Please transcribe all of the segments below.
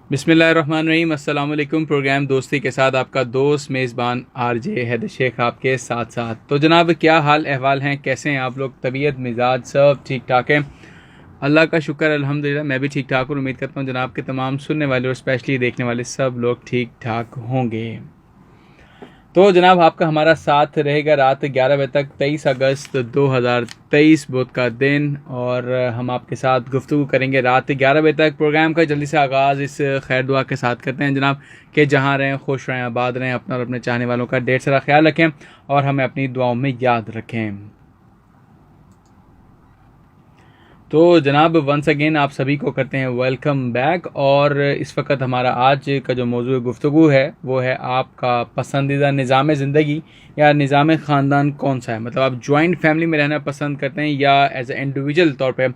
बिस्मिल्लाहिर्रहमानिर्रहीम। अस्सलाम वालेकुम। प्रोग्राम दोस्ती के साथ आपका दोस्त मेज़बान आरजे हैदर शेख आपके साथ साथ। तो जनाब, क्या हाल अहवाल हैं, कैसे हैं आप लोग? तबीयत मिजाज सब ठीक ठाक है? अल्लाह का शुक्र अल्हम्दुलिल्लाह, मैं भी ठीक ठाक हूँ। उम्मीद करता हूँ जनाब के तमाम सुनने वाले और स्पेशली देखने वाले सब लोग ठीक ठाक होंगे। तो जनाब, आपका हमारा साथ रहेगा रात 11 बजे तक, 23 अगस्त 2023 बुध का दिन, और हम आपके साथ गुफ्तगू करेंगे रात 11 बजे तक। प्रोग्राम का जल्दी से आगाज़ इस खैर दुआ के साथ करते हैं जनाब कि जहाँ रहें खुश रहें, आबाद रहें, अपना और अपने चाहने वालों का ढेर सारा ख्याल रखें और हमें अपनी दुआओं में याद रखें। तो जनाब, वंस अगेन आप सभी को करते हैं वेलकम बैक। और इस वक्त हमारा आज का जो मौजूद गुफ्तगू है वो है आपका पसंदीदा निज़ाम ज़िंदगी या निज़ाम ख़ानदान कौन सा है। मतलब आप जॉइंट फैमिली में रहना पसंद करते हैं या एज ए इंडिविजुअल तौर पे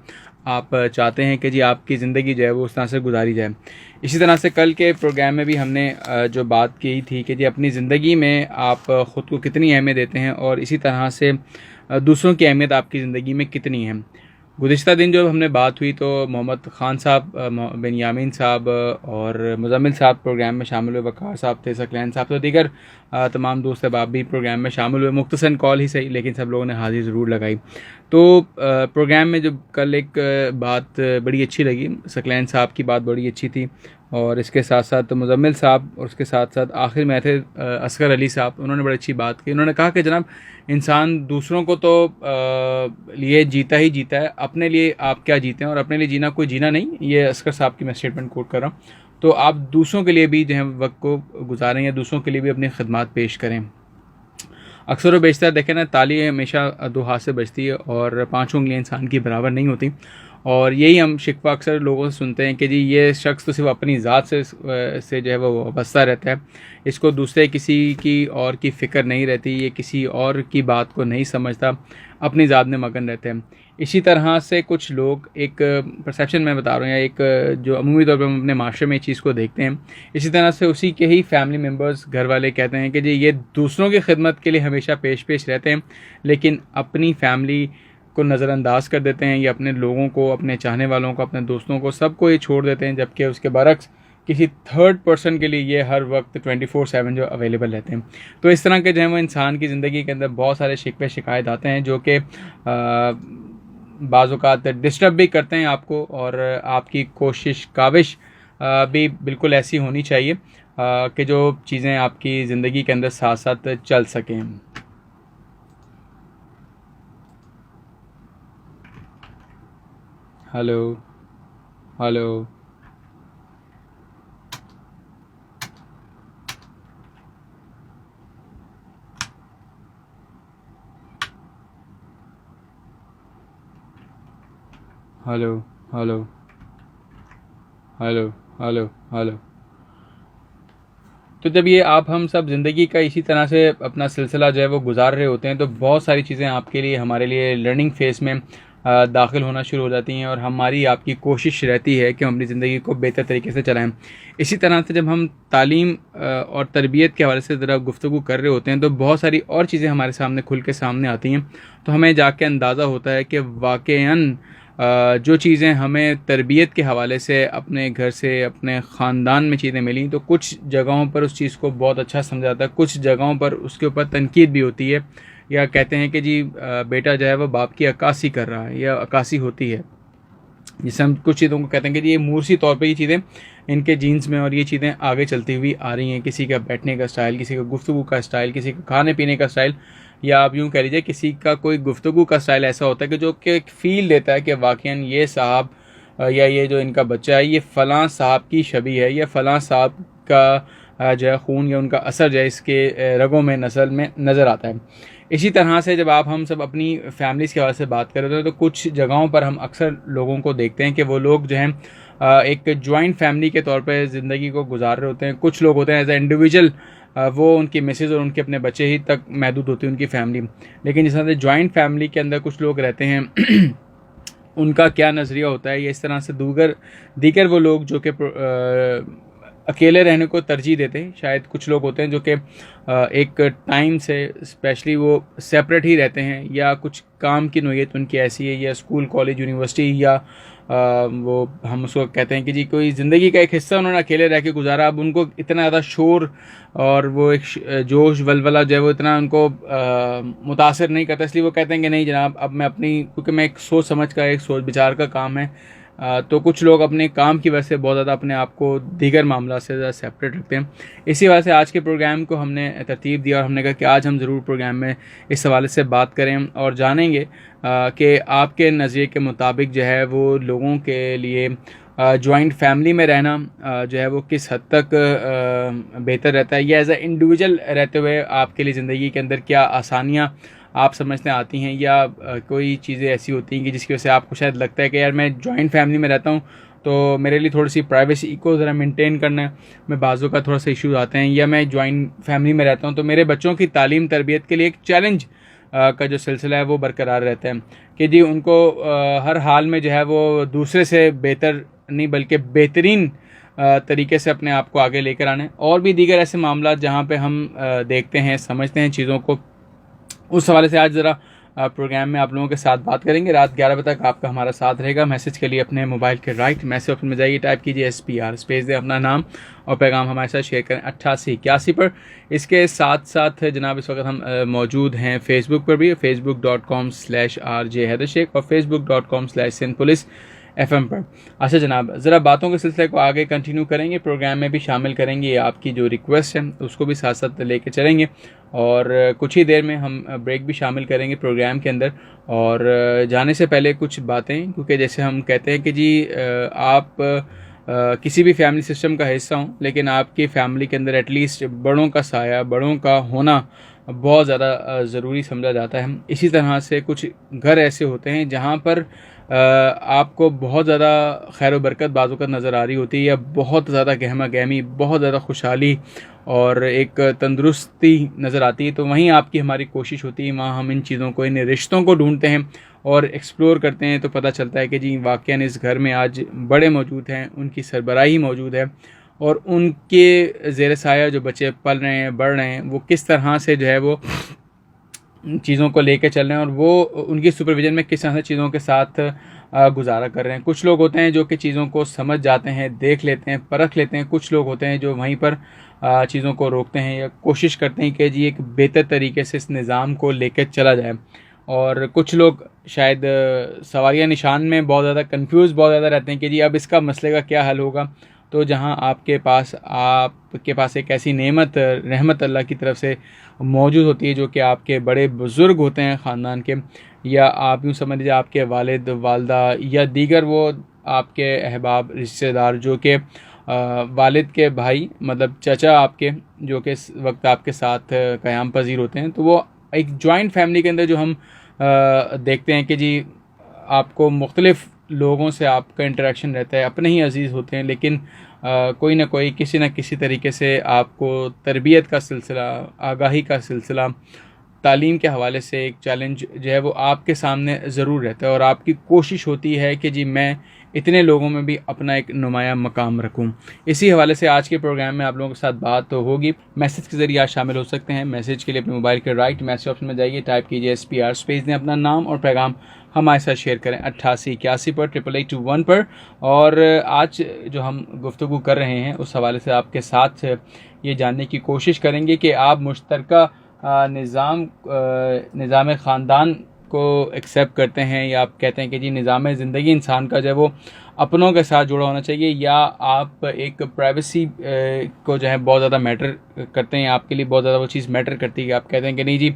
आप चाहते हैं कि जी आपकी ज़िंदगी जो है वो उस तरह से गुजारी जाए। इसी तरह से कल के प्रोग्राम में भी हमने जो बात की थी कि जी अपनी ज़िंदगी में आप ख़ुद को कितनी अहमियत देते हैं और इसी तरह से दूसरों की अहमियत आपकी ज़िंदगी में कितनी है। गुज़िश्ता दिन जो हमने बात हुई तो मोहम्मद ख़ान साहब, बिन यामीन साहब और मुज़म्मिल साहब प्रोग्राम में शामिल हुए, वक़ार साहब थे, सकलैन साहब, तो दीगर तमाम दोस्त अहबाब भी प्रोग्राम में शामिल हुए। मुख्तसर कॉल ही सही, लेकिन सब लोगों ने हाज़िरी ज़रूर लगाई। तो प्रोग्राम में जो कल एक बात बड़ी अच्छी लगी, सकलैन साहब की बात बड़ी अच्छी थी, और इसके साथ साथ मुज़म्मिल साहब, और उसके साथ साथ आखिर में थे असगर अली साहब, उन्होंने बड़ी अच्छी बात की। उन्होंने कहा कि जनाब, इंसान दूसरों को तो लिए जीता ही जीता है, अपने लिए आप क्या जीते हैं, और अपने लिए जीना कोई जीना नहीं। ये असगर साहब की मैं स्टेटमेंट कोट कर रहा हूँ। तो आप दूसरों के लिए भी जो है वक्त को गुजारें या दूसरों के लिए भी अपनी खदमात पेश करें। अक्सर व बेशतर देखें ना, ताली हमेशा दो हाथ से बजती है और पाँचों उंगलियां इंसान की बराबर नहीं होती। और यही हम शिकवा अक्सर लोगों से सुनते हैं कि जी ये शख्स तो सिर्फ अपनी ज़ात से जो है वो वाबस्ता रहता है, इसको दूसरे किसी की और की फ़िक्र नहीं रहती, ये किसी और की बात को नहीं समझता, अपनी ज़ात में मगन रहते हैं। इसी तरह से कुछ लोग, एक परसेप्शन मैं बता रहा हूँ, या एक जो अमूमी तौर पर हम अपने माशरे में इस चीज़ को देखते हैं, इसी तरह से उसी के ही फैमिली मेम्बर्स, घर वाले कहते हैं कि जी ये दूसरों की खिदमत के लिए हमेशा पेश रहते हैं, लेकिन अपनी फैमिली को नज़रअंदाज कर देते हैं, या अपने लोगों को, अपने चाहने वालों को, अपने दोस्तों को, सबको ये छोड़ देते हैं, जबकि उसके बरक्स किसी थर्ड पर्सन के लिए ये हर वक्त 24/7 जो अवेलेबल रहते हैं। तो इस तरह के जो है वो इंसान की ज़िंदगी के अंदर बहुत सारे शिकवे शिकायत आते हैं जो कि बाज़-औक़ात डिस्टर्ब भी करते हैं आपको, और आपकी कोशिश काविश भी बिल्कुल ऐसी होनी चाहिए कि जो चीज़ें आपकी ज़िंदगी के अंदर साथ साथ चल सकें। Hello hello hello hello hello hello hello. तो जब ये आप हम सब ज़िंदगी का इसी तरह से अपना सिलसिला जो है वो गुजार रहे होते हैं, तो बहुत सारी चीज़ें आपके लिए, हमारे लिए लर्निंग फ़ेज़ में दाखिल होना शुरू हो जाती हैं, और हमारी आपकी कोशिश रहती है कि हम अपनी ज़िंदगी को बेहतर तरीके से चलाएं। इसी तरह से जब हम तालीम और तरबियत के हवाले से ज़रा गुफ्तगू कर रहे होते हैं, तो बहुत सारी और चीज़ें हमारे सामने खुल के सामने आती हैं, तो हमें जाके अंदाज़ा होता है कि वाक़ईन जो चीज़ें हमें तरबियत के हवाले से अपने घर से, अपने ख़ानदान में चीज़ें मिली, तो कुछ जगहों पर उस चीज़ को बहुत अच्छा समझा जाता है, कुछ जगहों पर उसके ऊपर तनकीद भी होती है, या कहते हैं कि जी बेटा जो है वो बाप की अक्कासी कर रहा है या अक्कासी होती है। जिससे हम कुछ चीज़ों को कहते हैं कि जी ये मूर्सी तौर पे ये चीज़ें इनके जीन्स में, और ये चीज़ें आगे चलती हुई आ रही हैं। किसी का बैठने का स्टाइल, किसी का गुफ्तगू का स्टाइल, किसी का खाने पीने का स्टाइल, या आप यूँ कह लीजिए किसी का कोई गुफ्तगू का स्टाइल ऐसा होता है कि जो कि फ़ील देता है कि वाक़ईन ये साहब या ये जो इनका बच्चा है ये फ़लाँ साहब की शबी है, या फ़लाँ साहब का जो है खून या उनका असर जो है इसके रगों में, नस्ल में नज़र आता है। इसी तरह से जब आप हम सब अपनी फैमिलीज़ के हवाले से बात कर रहे हैं, तो कुछ जगहों पर हम अक्सर लोगों को देखते हैं कि वो लोग जो हैं एक जॉइंट फैमिली के तौर पे ज़िंदगी को गुजार रहे होते हैं। कुछ लोग होते हैं एज ए इंडिविजुअल, वो उनकी मिसेज और उनके अपने बच्चे ही तक महदूद होती है उनकी फैमिली। लेकिन जिस तरह से जॉइंट फैमिली के अंदर कुछ लोग रहते हैं उनका क्या नज़रिया होता है, या इस तरह से दीगर वो लोग जो कि अकेले रहने को तरजीह देते हैं। शायद कुछ लोग होते हैं जो कि एक टाइम से स्पेशली वो सेपरेट ही रहते हैं, या कुछ काम की नोयत उनकी ऐसी है, या स्कूल कॉलेज यूनिवर्सिटी, या वो हम उसको कहते हैं कि जी कोई ज़िंदगी का एक हिस्सा उन्होंने अकेले रह के गुजारा। अब उनको इतना ज़्यादा शोर और वो एक जोश वलवला जो है वो इतना उनको मुतासर नहीं करता, इसलिए वो कहते हैं कि नहीं जनाब अब मैं अपनी, क्योंकि मैं एक सोच समझ का, एक सोच विचार का काम है, तो कुछ लोग अपने काम की वजह से बहुत ज़्यादा अपने आप को दीगर मामला से ज़्यादा सेपरेट रखते हैं। इसी वजह से आज के प्रोग्राम को हमने तरतीब दिया और हमने कहा कि आज हम ज़रूर प्रोग्राम में इस हवाले से बात करें और जानेंगे कि आपके नज़रिए के मुताबिक जो है वो लोगों के लिए जॉइंट फैमिली में रहना जो है वो किस हद तक बेहतर रहता है, या एज ए इंडिविजुअल रहते हुए आपके लिए ज़िंदगी के अंदर क्या आसानियाँ आप समझते आती हैं, या कोई चीज़ें ऐसी होती हैं कि जिसकी वजह से आपको शायद लगता है कि यार मैं जॉइंट फैमिली में रहता हूँ तो मेरे लिए थोड़ी सी प्राइवेसी को ज़रा मेंटेन करना है, मैं बाज़ों का थोड़ा सा इश्यूज़ आते हैं, या मैं जॉइंट फैमिली में रहता हूँ तो मेरे बच्चों की तालीम तरबियत के लिए एक चैलेंज का जो सिलसिला है वो बरकरार रहता है कि जी उनको हर हाल में जो है वो दूसरे से बेहतर नहीं बल्कि बेहतरीन तरीके से अपने आप को आगे लेकर आने, और भी दीगर ऐसे मामला जहाँ पे हम देखते हैं समझते हैं चीज़ों को, उस हवाले से आज ज़रा प्रोग्राम में आप लोगों के साथ बात करेंगे। रात 11 बजे तक आपका हमारा साथ रहेगा। मैसेज के लिए अपने मोबाइल के राइट मैसेज ऑप्शन में जाइए, टाइप कीजिए SPR, स्पेस दें अपना नाम और पैगाम हमारे साथ शेयर करें 8881 पर। इसके साथ साथ जनाब इस वक्त हम मौजूद हैं फेसबुक पर भी, facebook.com/RJ हैदर शेख और facebook.com/SindPolice FM पर। अच्छा जनाब, ज़रा बातों के सिलसिले को आगे कंटिन्यू करेंगे, प्रोग्राम में भी शामिल करेंगे, आपकी जो रिक्वेस्ट है उसको भी साथ साथ लेके चलेंगे, और कुछ ही देर में हम ब्रेक भी शामिल करेंगे प्रोग्राम के अंदर। और जाने से पहले कुछ बातें, क्योंकि जैसे हम कहते हैं कि जी आप किसी भी फैमिली सिस्टम का हिस्सा हों, लेकिन आपकी फैमिली के अंदर एटलीस्ट बड़ों का साया, बड़ों का होना बहुत ज़्यादा ज़रूरी समझा जाता है। इसी तरह से कुछ घर ऐसे होते हैं जहाँ पर आपको बहुत ज़्यादा खैर बरकत बाज़ुकत नज़र आ रही होती है, या बहुत ज़्यादा गहमा गहमी, बहुत ज़्यादा खुशहाली और एक तंदुरुस्ती नज़र आती है, तो वहीं आपकी हमारी कोशिश होती है वहाँ हम इन चीज़ों को, इन रिश्तों को ढूंढते हैं और एक्सप्लोर करते हैं, तो पता चलता है कि जी वाक़ई इस घर में आज बड़े मौजूद हैं, उनकी सरबराही मौजूद है, और उनके ज़ेर साया जो बच्चे पल रहे हैं, बढ़ रहे हैं, वो किस तरह से जो है वो चीज़ों को लेकर चल रहे हैं, और वो उनकी सुपरविज़न में किस तरह से चीज़ों के साथ गुजारा कर रहे हैं। कुछ लोग होते हैं जो कि चीज़ों को समझ जाते हैं, देख लेते हैं, परख लेते हैं। कुछ लोग होते हैं जो वहीं पर चीज़ों को रोकते हैं या कोशिश करते हैं कि जी एक बेहतर तरीके से इस निज़ाम को लेकर चला जाए। और कुछ लोग शायद सवालिया निशान में बहुत ज़्यादा कंफ्यूज बहुत ज़्यादा रहते हैं कि जी अब इसका मसले का क्या हल होगा। तो जहां आपके पास एक ऐसी नेमत रहमत अल्लाह की तरफ से मौजूद होती है जो कि आपके बड़े बुज़ुर्ग होते हैं ख़ानदान के, या आप यूँ समझ लीजिए आपके वालिद वालदा या दीगर वो आपके अहबाब रिश्तेदार जो कि वालिद के भाई मतलब चचा आपके, जो कि इस वक्त आपके साथ क़याम पज़ीर होते हैं। तो वो एक जॉइंट फैमिली के अंदर जो हम देखते हैं कि जी आपको मुख्तलिफ़ लोगों से आपका इंटरेक्शन रहता है, अपने ही अजीज़ होते हैं, लेकिन कोई ना कोई किसी न किसी तरीके से आपको तरबियत का सिलसिला, आगाही का सिलसिला, तालीम के हवाले से एक चैलेंज जो है वो आपके सामने ज़रूर रहता है, और आपकी कोशिश होती है कि जी मैं इतने लोगों में भी अपना एक नुमाया मकाम रखूं। इसी हवाले से आज के प्रोग्राम में आप लोगों के साथ बात तो होगी। मैसेज के ज़रिए आप शामिल हो सकते हैं। मैसेज के लिए अपने मोबाइल के राइट मैसेज ऑप्शन में जाइए, टाइप कीजिए SPR, स्पेस दें अपना नाम और पैगाम हमारे साथ शेयर करें 8881 पर 8821 पर। और आज जो हम गुफ्तगू कर रहे हैं उस हवाले से आपके साथ ये जानने की कोशिश करेंगे कि आप मुश्तरका निज़ाम ख़ानदान को एक्सेप्ट करते हैं, या आप कहते हैं कि जी निज़ाम ज़िंदगी इंसान का जो है वो अपनों के साथ जुड़ा होना चाहिए, या आप एक प्राइवेसी को जो है बहुत ज़्यादा मैटर करते हैं, आपके लिए बहुत ज़्यादा वो चीज़ मैटर करती है कि आप कहते हैं कि नहीं जी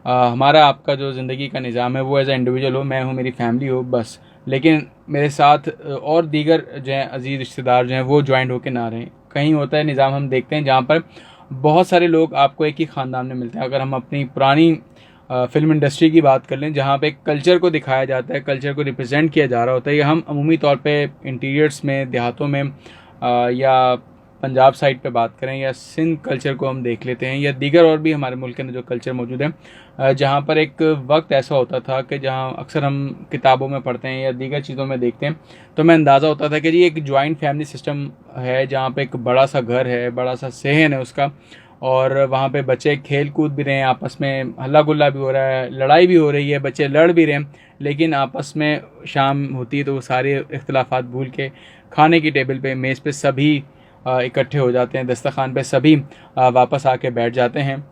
हमारा आपका जो ज़िंदगी का निज़ाम है वो एज ए इंडिविजुअल हो, मैं हूँ, मेरी फैमिली हो बस, लेकिन मेरे साथ और दीगर जो है अजीज़ रिश्तेदार जो हैं वो ज्वाइंट होकर ना रहें। कहीं होता है निज़ाम हम देखते हैं जहाँ पर बहुत सारे लोग आपको एक ही ख़ानदान में मिलते हैं। अगर हम अपनी पुरानी फिल्म इंडस्ट्री की बात कर लें, जहाँ पे कल्चर को दिखाया जाता है, कल्चर को रिप्रेजेंट किया जा रहा होता है, या हम अमूमी तौर पे इंटीरियर्स में, देहातों में या पंजाब साइड पे बात करें या सिंध कल्चर को हम देख लेते हैं या दीगर और भी हमारे मुल्क के अंदर जो कल्चर मौजूद है, जहाँ पर एक वक्त ऐसा होता था कि जहाँ अक्सर हम किताबों में पढ़ते हैं या दीगर चीज़ों में देखते हैं, तो हमें अंदाज़ा होता था कि जी एक जॉइंट फैमिली सिस्टम है जहाँ पे एक बड़ा सा घर है, बड़ा सा सहन है उसका, और वहाँ पे बच्चे खेल कूद भी रहे हैं, आपस में हल्ला गुल्ला भी हो रहा है, लड़ाई भी हो रही है, बच्चे लड़ भी रहे हैं, लेकिन आपस में शाम होती है तो वो सारे इख्तलाफात भूल के खाने की टेबल पे मेज़ पे सभी इकट्ठे हो जाते हैं, दस्तरखान पे सभी वापस आके बैठ जाते हैं।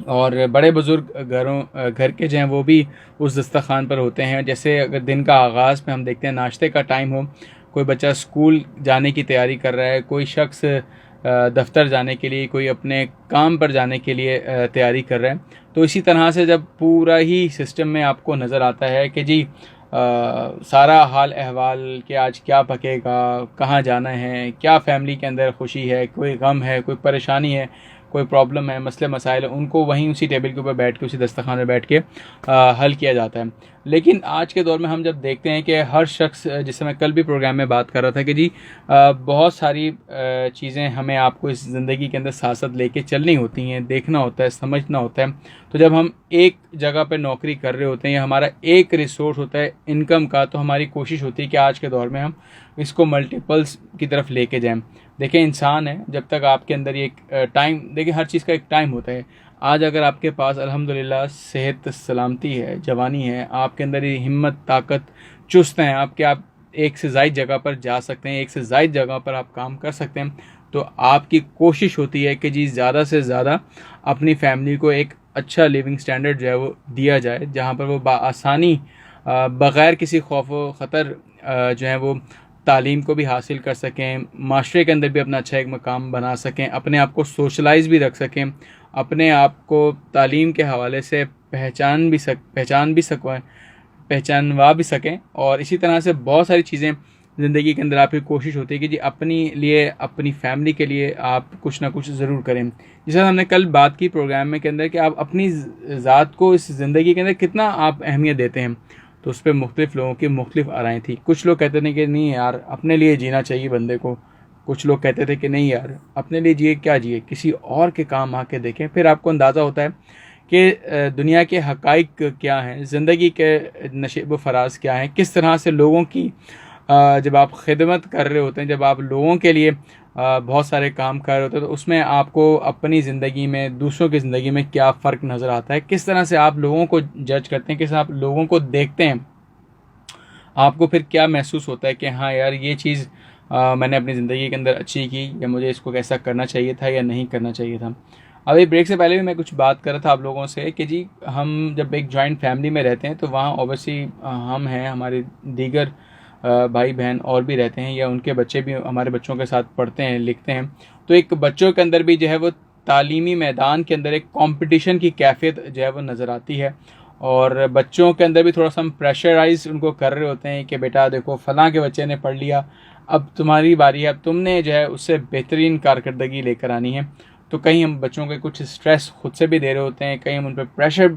और बड़े बुज़ुर्ग घर के जो हैं वो भी उस दस्तरखान पर होते हैं। जैसे अगर दिन का आगाज़ में हम देखते हैं नाश्ते का टाइम हो, कोई बच्चा स्कूल जाने की तैयारी कर रहा है, कोई शख्स दफ्तर जाने के लिए, कोई अपने काम पर जाने के लिए तैयारी कर रहा है, तो इसी तरह से जब पूरा ही सिस्टम में आपको नज़र आता है कि जी सारा हाल अहवाल कि आज क्या पकेगा, कहाँ जाना है, क्या फ़ैमिली के अंदर खुशी है, कोई गम है, कोई परेशानी है, कोई प्रॉब्लम है, मसले मसाइल, उनको वहीं उसी टेबल के ऊपर बैठ के, उसी दस्तरखान में बैठ के हल किया जाता है। लेकिन आज के दौर में हम जब देखते हैं कि हर शख्स, जिससे मैं कल भी प्रोग्राम में बात कर रहा था कि जी बहुत सारी चीज़ें हमें आपको इस ज़िंदगी के अंदर साथ साथ लेके चलनी होती हैं, देखना होता है, समझना होता है। तो जब हम एक जगह पर नौकरी कर रहे होते हैं या हमारा एक रिसोर्स होता है इनकम का, तो हमारी कोशिश होती है कि आज के दौर में हम इसको मल्टीपल्स की तरफ लेके जाएं। देखिए इंसान है, जब तक आपके अंदर ये टाइम, देखिए हर चीज़ का एक टाइम होता है। आज अगर आपके पास अल्हम्दुलिल्लाह सेहत सलामती है, जवानी है, आपके अंदर ये हिम्मत ताकत चुस्त हैं, आप एक से ज़ायद जगह पर जा सकते हैं, एक से ज़ायद जगह पर आप काम कर सकते हैं, तो आपकी कोशिश होती है कि जी ज़्यादा से ज़्यादा अपनी फैमिली को एक अच्छा लिविंग स्टैंडर्ड जो है वो दिया जाए, जहाँ पर वो आसानी बग़ैर किसी खौफ व ख़तर जो है वो तालीम को भी हासिल कर सकें, माशरे के अंदर भी अपना अच्छा एक मकाम बना सकें, अपने आप को सोशलाइज भी रख सकें, अपने आप को तालीम के हवाले से पहचानवा भी सकें। और इसी तरह से बहुत सारी चीज़ें ज़िंदगी के अंदर आपकी कोशिश होती है कि जी अपनी लिए, अपनी फैमिली के लिए आप कुछ ना कुछ ज़रूर करें। जैसे हमने कल बात की प्रोग्राम में के अंदर कि आप अपनी ज़ात को इस ज़िंदगी के अंदर कितना आप अहमियत देते हैं, तो उस पर मुख्तलिफ़ लोगों की मुख्तलिफ़ आराएँ थी। कुछ लोग कहते थे कि नहीं यार अपने लिए जीना चाहिए बंदे को, कुछ लोग कहते थे कि नहीं यार अपने लिए जिए क्या जिए, किसी और के काम आके देखें। फिर आपको अंदाज़ा होता है कि दुनिया के हक़ाइक़ क्या हैं, ज़िंदगी के नशेब व फराज क्या हैं, किस तरह से लोगों की जब आप खिदमत कर रहे होते हैं, जब आप लोगों के लिए बहुत सारे काम कर रहे होते हैं, तो उसमें आपको अपनी ज़िंदगी में दूसरों की ज़िंदगी में क्या फ़र्क नज़र आता है, किस तरह से आप लोगों को जज करते हैं, किस तरह आप लोगों को देखते हैं, आपको फिर क्या महसूस होता है कि हाँ यार ये चीज़ मैंने अपनी ज़िंदगी के अंदर अच्छी की, या मुझे इसको कैसा करना चाहिए था या नहीं करना चाहिए था। अभी ब्रेक से पहले भी मैं कुछ बात कर रहा था आप लोगों से कि जी हम जब एक जॉइंट फैमिली में रहते हैं तो वहाँ ऑब्वियसली हम हैं, हमारे दीगर भाई बहन और भी रहते हैं, या उनके बच्चे भी हमारे बच्चों के साथ पढ़ते हैं, लिखते हैं। तो एक बच्चों के अंदर भी जो है वो तालीमी मैदान के अंदर एक कंपटीशन की कैफियत जो है वो नज़र आती है, और बच्चों के अंदर भी थोड़ा सा हम प्रेशराइज उनको कर रहे होते हैं कि बेटा देखो फ़लाँ के बच्चे ने पढ़ लिया, अब तुम्हारी बारी है, अब तुमने जो है उससे बेहतरीन कारकर्दगी लेकर आनी है। तो कहीं हम बच्चों के कुछ स्ट्रेस खुद से भी दे रहे होते हैं, कहीं हम उन पर प्रेशर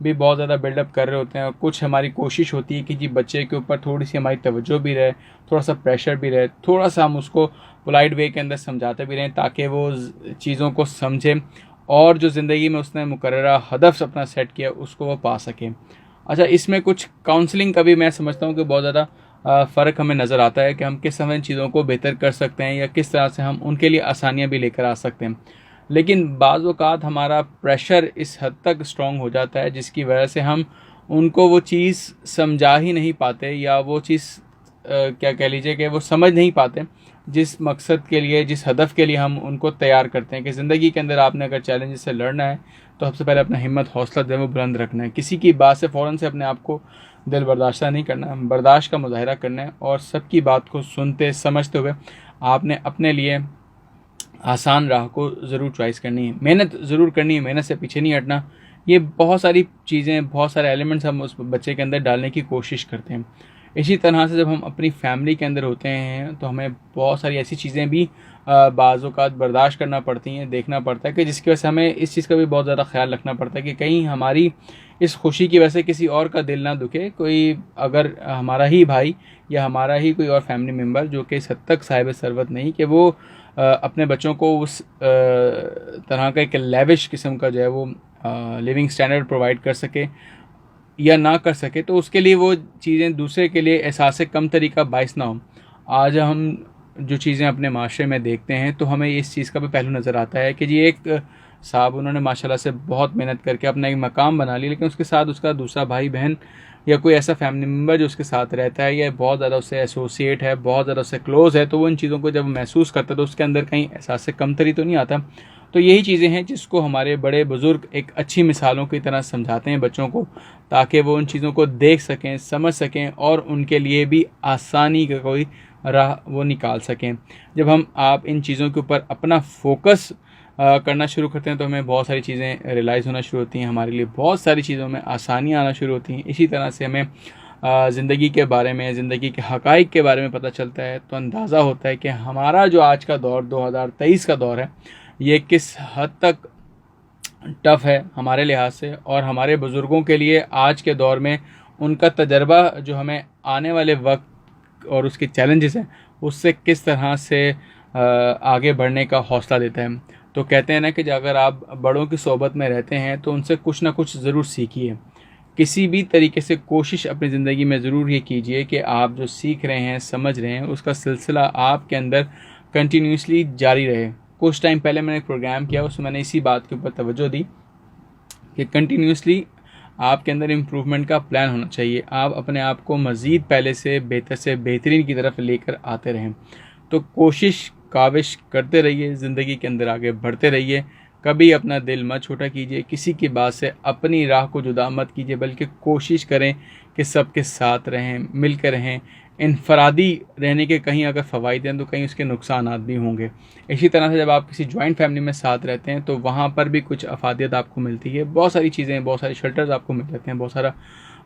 भी बहुत ज़्यादा बिल्डअप कर रहे होते हैं, और कुछ हमारी कोशिश होती है कि जी बच्चे के ऊपर थोड़ी सी हमारी तवज्जो भी रहे, थोड़ा सा प्रेशर भी रहे, थोड़ा सा हम उसको पोलाइट वे के अंदर समझाते भी रहें ताकि वो चीज़ों को समझे और जो ज़िंदगी में उसने मुकर्ररा हदफ अपना सेट किया उसको वो पा सके। अच्छा, इसमें कुछ काउंसलिंग का भी मैं समझता हूँ कि बहुत ज़्यादा फ़र्क हमें नज़र आता है कि हम किस समय चीज़ों को बेहतर कर सकते हैं या किस तरह से हम उनके लिए आसानियाँ भी लेकर आ सकते हैं। लेकिन बाज़ औक़ात हमारा प्रेशर इस हद तक स्ट्रॉन्ग हो जाता है जिसकी वजह से हम उनको वो चीज़ समझा ही नहीं पाते, या वो चीज़ क्या कह लीजिए कि वो समझ नहीं पाते जिस मकसद के लिए, जिस हदफ़ के लिए हम उनको तैयार करते हैं कि ज़िंदगी के अंदर आपने अगर चैलेंज से लड़ना है तो सबसे पहले अपना हिम्मत हौसला जो है वो बुलंद रखना है। किसी की बात से फ़ौरन से अपने आप को दिल बर्दाश्त नहीं करना है, बर्दाश्त का मुज़ाहिरा करना है, और सबकी बात को सुनते समझते हुए आपने अपने लिए आसान राह को ज़रूर चॉइस करनी है, मेहनत ज़रूर करनी है, मेहनत से पीछे नहीं हटना। ये बहुत सारी चीज़ें, बहुत सारे एलिमेंट्स हम उस बच्चे के अंदर डालने की कोशिश करते हैं। इसी तरह से जब हम अपनी फैमिली के अंदर होते हैं तो हमें बहुत सारी ऐसी चीज़ें भी बाज़ औक़ात बर्दाश्त करना पड़ती हैं, देखना पड़ता है कि जिसकी वजह से हमें इस चीज़ का भी बहुत ज़्यादा ख्याल रखना पड़ता है कि कहीं हमारी इस खुशी की वजह से किसी और का दिल ना दुखे। कोई अगर हमारा ही भाई या हमारा ही कोई और फैमिली मेम्बर जो कि इस हद तक साहिब सरवत नहीं कि वो अपने बच्चों को उस तरह का एक लेविश किस्म का जो है वो लिविंग स्टैंडर्ड प्रोवाइड कर सके या ना कर सके, तो उसके लिए वो चीज़ें दूसरे के लिए एहसास कम तरीका बाइस ना हो। आज हम जो चीज़ें अपने माशरे में देखते हैं तो हमें इस चीज़ का भी पहलू नज़र आता है कि जी एक साहब उन्होंने माशाल्लाह से बहुत मेहनत करके अपना एक मकाम बना लिया, लेकिन उसके साथ उसका दूसरा भाई बहन या कोई ऐसा फैमिली मेम्बर जो उसके साथ रहता है या बहुत ज़्यादा उससे एसोसिएट है, बहुत ज़्यादा उससे क्लोज़ है, तो वो इन चीज़ों को जब महसूस करता है तो उसके अंदर कहीं एहसास कमतरी तो नहीं आता। तो यही चीज़ें हैं जिसको हमारे बड़े बुज़ुर्ग एक अच्छी मिसालों की तरह समझाते हैं बच्चों को, ताकि वो उन चीज़ों को देख सकें, समझ सकें और उनके लिए भी आसानी का कोई राह वो निकाल सकें। जब हम आप इन चीज़ों के ऊपर अपना फोकस करना शुरू करते हैं तो हमें बहुत सारी चीज़ें रियलाइज़ होना शुरू होती हैं, हमारे लिए बहुत सारी चीज़ों में आसानियाँ आना शुरू होती हैं। इसी तरह से हमें ज़िंदगी के बारे में, ज़िंदगी के हक़ाइक़ के बारे में पता चलता है, तो अंदाज़ा होता है कि हमारा जो आज का दौर 2023 का दौर है, ये किस हद तक टफ़ है हमारे लिहाज से, और हमारे बुज़ुर्गों के लिए आज के दौर में उनका तजर्बा जो हमें आने वाले वक्त और उसके चैलेंजेस हैं उससे किस तरह से आगे बढ़ने का हौसला देता है। तो कहते हैं ना कि अगर आप बड़ों की सोबत में रहते हैं तो उनसे कुछ ना कुछ ज़रूर सीखिए। किसी भी तरीके से कोशिश अपनी ज़िंदगी में ज़रूर ये कीजिए कि आप जो सीख रहे हैं, समझ रहे हैं, उसका सिलसिला आपके अंदर कंटिन्यूसली जारी रहे। कुछ टाइम पहले मैंने एक प्रोग्राम किया, उसमें मैंने इसी बात के ऊपर तवज्जो दी कि कंटिन्यूसली आपके अंदर इम्प्रूवमेंट का प्लान होना चाहिए। आप अपने आप को मज़ीद पहले से बेहतरीन की तरफ लेकर आते रहें। तो कोशिश काविश करते रहिए, ज़िंदगी के अंदर आगे बढ़ते रहिए। कभी अपना दिल मत छोटा कीजिए, किसी की बात से अपनी राह को जुदा मत कीजिए, बल्कि कोशिश करें कि सबके साथ रहें, मिलकर रहें। इनफरादी रहने के कहीं अगर फ़वाइद हैं तो कहीं उसके नुकसानात भी होंगे। इसी तरह से जब आप किसी जॉइंट फैमिली में साथ रहते हैं तो वहाँ पर भी कुछ अफादियत आपको मिलती है, बहुत सारी चीज़ें, बहुत सारे शेल्टर्स आपको मिल जाते हैं, बहुत सारा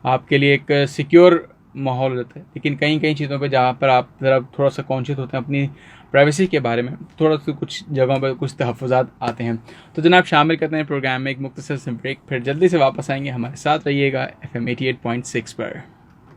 आपके लिए एक सिक्योर माहौल रहता है। लेकिन कहीं कहीं चीज़ों पे जहाँ पर आप ज़रा थोड़ा सा कॉन्शियस होते हैं अपनी प्राइवेसी के बारे में, थोड़ा सा कुछ जगहों पर कुछ तहफ़्फ़ुज़ात आते हैं। तो जनाब शामिल करते हैं प्रोग्राम में एक मुख्तसर ब्रेक, फिर जल्दी से वापस आएंगे। हमारे साथ रहिएगा FM 88.6 पर।